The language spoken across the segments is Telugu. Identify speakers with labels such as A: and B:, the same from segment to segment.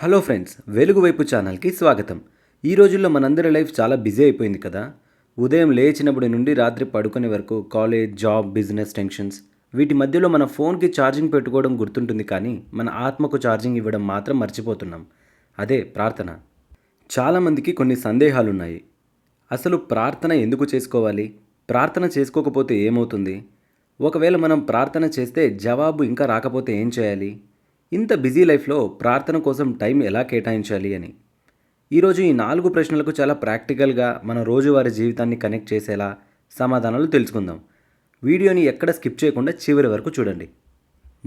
A: హలో ఫ్రెండ్స్, వెలుగు వైపు ఛానల్కి స్వాగతం. ఈ రోజుల్లో మనందరి లైఫ్ చాలా బిజీ అయిపోయింది కదా. ఉదయం లేచినప్పటి నుండి రాత్రి పడుకునే వరకు కాలేజ్, జాబ్, బిజినెస్ టెన్షన్స్, వీటి మధ్యలో మన ఫోన్కి ఛార్జింగ్ పెట్టుకోవడం గుర్తుంటుంది, కానీ మన ఆత్మకు ఛార్జింగ్ ఇవ్వడం మాత్రం మర్చిపోతున్నాం. అదే ప్రార్థన. చాలామందికి కొన్ని సందేహాలున్నాయి. అసలు ప్రార్థన ఎందుకు చేసుకోవాలి? ప్రార్థన చేసుకోకపోతే ఏమవుతుంది? ఒకవేళ మనం ప్రార్థన చేస్తే జవాబు ఇంకా రాకపోతే ఏం చేయాలి? ఇంత బిజీ లైఫ్లో ప్రార్థన కోసం టైం ఎలా కేటాయించాలి అని ఈరోజు ఈ 4 ప్రశ్నలకు చాలా ప్రాక్టికల్గా మన రోజువారీ జీవితాన్ని కనెక్ట్ చేసేలా సమాధానాలు తెలుసుకుందాం. వీడియోని ఎక్కడ స్కిప్ చేయకుండా చివరి వరకు చూడండి.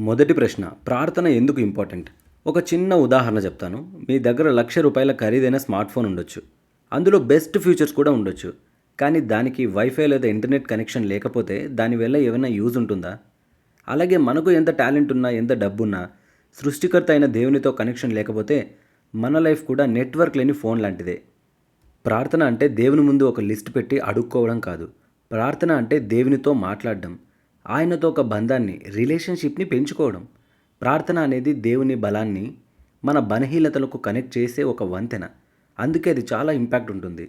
A: మొదటి ప్రశ్న, ప్రార్థన ఎందుకు ఇంపార్టెంట్? ఒక చిన్న ఉదాహరణ చెప్తాను. మీ దగ్గర ₹1,00,000 ఖరీదైన స్మార్ట్ ఫోన్ ఉండొచ్చు. అందులో బెస్ట్ ఫీచర్స్ కూడా ఉండొచ్చు. కానీ దానికి వైఫై లేదా ఇంటర్నెట్ కనెక్షన్ లేకపోతే దానివల్ల ఏమైనా యూజ్ ఉంటుందా? అలాగే మనకు ఎంత టాలెంట్ ఉన్నా, ఎంత డబ్బున్నా, సృష్టికర్త అయిన దేవునితో కనెక్షన్ లేకపోతే మన లైఫ్ కూడా నెట్వర్క్ లేని ఫోన్ లాంటిదే. ప్రార్థన అంటే దేవుని ముందు ఒక లిస్ట్ పెట్టి అడుక్కోవడం కాదు. ప్రార్థన అంటే దేవునితో మాట్లాడడం, ఆయనతో ఒక బంధాన్ని, రిలేషన్షిప్ని పెంచుకోవడం. ప్రార్థన అనేది దేవుని బలాన్ని మన బలహీనతలకు కనెక్ట్ చేసే ఒక వంతెన. అందుకే అది చాలా ఇంపాక్ట్ ఉంటుంది.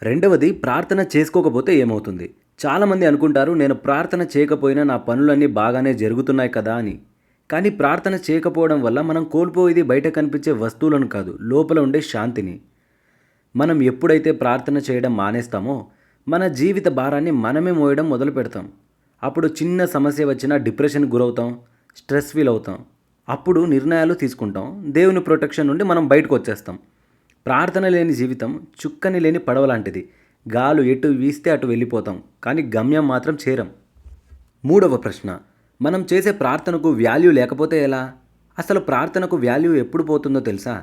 A: రెండవది, ప్రార్థన చేసుకోకపోతే ఏమవుతుంది? చాలామంది అనుకుంటారు, నేను ప్రార్థన చేయకపోయినా నా పనులన్నీ బాగానే జరుగుతున్నాయి కదా అని. కానీ ప్రార్థన చేయకపోవడం వల్ల మనం కోల్పోయేది బయట కనిపించే వస్తువులను కాదు, లోపల ఉండే శాంతిని. మనం ఎప్పుడైతే ప్రార్థన చేయడం మానేస్తామో మన జీవిత భారాన్ని మనమే మోయడం మొదలు పెడతాం. అప్పుడు చిన్న సమస్య వచ్చినా డిప్రెషన్కి గురవుతాం, స్ట్రెస్ ఫీల్ అవుతాం. అప్పుడు నిర్ణయాలు తీసుకుంటాం. దేవుని ప్రొటెక్షన్ నుండి మనం బయటకు వచ్చేస్తాం. ప్రార్థన లేని జీవితం చుక్కని లేని పడవ లాంటిది. గాలు ఎటు వీస్తే అటు వెళ్ళిపోతాం, కానీ గమ్యం మాత్రం చేరం. మూడవ ప్రశ్న, మనం చేసే ప్రార్థనకు వాల్యూ లేకపోతే ఎలా? అసలు ప్రార్థనకు వాల్యూ ఎప్పుడు పోతుందో తెలుసా?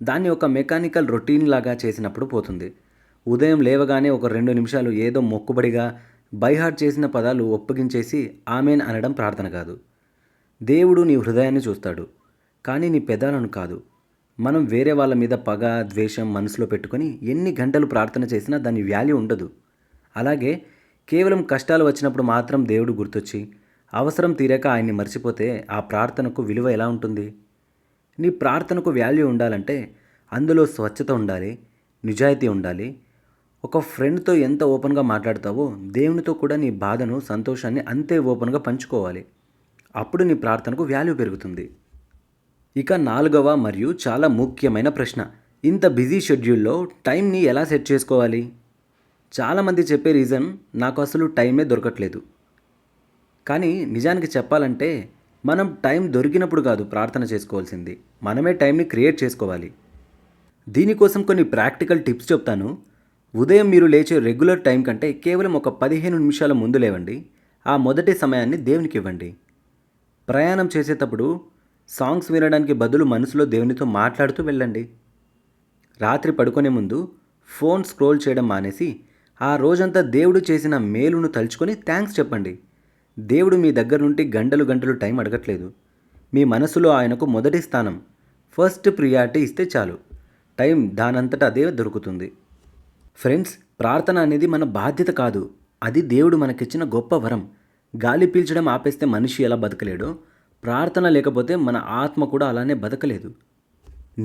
A: దాన్ని ఒక మెకానికల్ రొటీన్ లాగా చేసినప్పుడు పోతుంది. ఉదయం లేవగానే ఒక 2 నిమిషాలు ఏదో మొక్కుబడిగా బైహార్ట్ చేసిన పదాలు ఒప్పగించేసి ఆమెన్ అనడం ప్రార్థన కాదు. దేవుడు నీ హృదయాన్ని చూస్తాడు, కానీ నీ పెదాలను కాదు. మనం వేరే వాళ్ళ మీద పగ, ద్వేషం మనసులో పెట్టుకొని ఎన్ని గంటలు ప్రార్థన చేసినా దాని వాల్యూ ఉండదు. అలాగే కేవలం కష్టాలు వచ్చినప్పుడు మాత్రం దేవుడు గుర్తొచ్చి అవసరం తీరాక ఆయన్ని మర్చిపోతే ఆ ప్రార్థనకు విలువ ఎలా ఉంటుంది? నీ ప్రార్థనకు వాల్యూ ఉండాలంటే అందులో స్వచ్ఛత ఉండాలి, నిజాయితీ ఉండాలి. ఒక ఫ్రెండ్తో ఎంత ఓపెన్గా మాట్లాడతావో దేవునితో కూడా నీ బాధను, సంతోషాన్ని అంతే ఓపెన్గా పంచుకోవాలి. అప్పుడు నీ ప్రార్థనకు వాల్యూ పెరుగుతుంది. ఇక 4వ మరియు చాలా ముఖ్యమైన ప్రశ్న, ఇంత బిజీ షెడ్యూల్లో టైంని ఎలా సెట్ చేసుకోవాలి? చాలామంది చెప్పే రీజన్, నాకు అసలు టైమే దొరకట్లేదు. కానీ నిజానికి చెప్పాలంటే మనం టైం దొరికినప్పుడు కాదు ప్రార్థన చేసుకోవాల్సింది, మనమే టైంని క్రియేట్ చేసుకోవాలి. దీనికోసం కొన్ని ప్రాక్టికల్ టిప్స్ చెప్తాను. ఉదయం మీరు లేచే రెగ్యులర్ టైం కంటే కేవలం ఒక 15 నిమిషాల ముందు లేవండి. ఆ మొదటి సమయాన్ని దేవునికి ఇవ్వండి. ప్రయాణం చేసేటప్పుడు సాంగ్స్ వినడానికి బదులు మనసులో దేవునితో మాట్లాడుతూ వెళ్ళండి. రాత్రి పడుకునే ముందు ఫోన్ స్క్రోల్ చేయడం మానేసి ఆ రోజంతా దేవుడు చేసిన మేలును తలుచుకొని థ్యాంక్స్ చెప్పండి. దేవుడు మీ దగ్గర నుండి గంటలు గంటలు టైం అడగట్లేదు. మీ మనసులో ఆయనకు మొదటి స్థానం, ఫస్ట్ ప్రియారిటీ ఇస్తే చాలు. టైం దానంతట అదే దొరుకుతుంది. ఫ్రెండ్స్, ప్రార్థన అనేది మన బాధ్యత కాదు, అది దేవుడు మనకిచ్చిన గొప్ప వరం. గాలి పీల్చడం ఆపేస్తే మనిషి ఎలా బతకలేడో, ప్రార్థన లేకపోతే మన ఆత్మ కూడా అలానే బతకలేదు.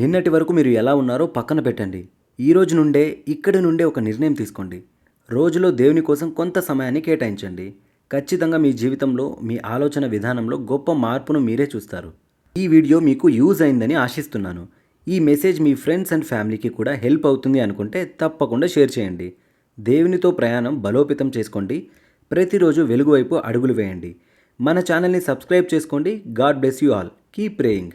A: నిన్నటి వరకు మీరు ఎలా ఉన్నారో పక్కన పెట్టండి. ఈ రోజు నుండే, ఇక్కడి నుండే ఒక నిర్ణయం తీసుకోండి. రోజులో దేవుని కోసం కొంత సమయాన్ని కేటాయించండి. ఖచ్చితంగా మీ జీవితంలో, మీ ఆలోచన విధానంలో గొప్ప మార్పును మీరే చూస్తారు. ఈ వీడియో మీకు యూజ్ అయిందని ఆశిస్తున్నాను. ఈ మెసేజ్ మీ ఫ్రెండ్స్ అండ్ ఫ్యామిలీకి కూడా హెల్ప్ అవుతుంది అనుకుంటే తప్పకుండా షేర్ చేయండి. దేవునితో ప్రయాణం బలోపేతం చేసుకోండి. ప్రతిరోజు వెలుగు వైపు అడుగులు వేయండి. మన ఛానల్ని సబ్స్క్రైబ్ చేసుకోండి. God bless you all. Keep praying.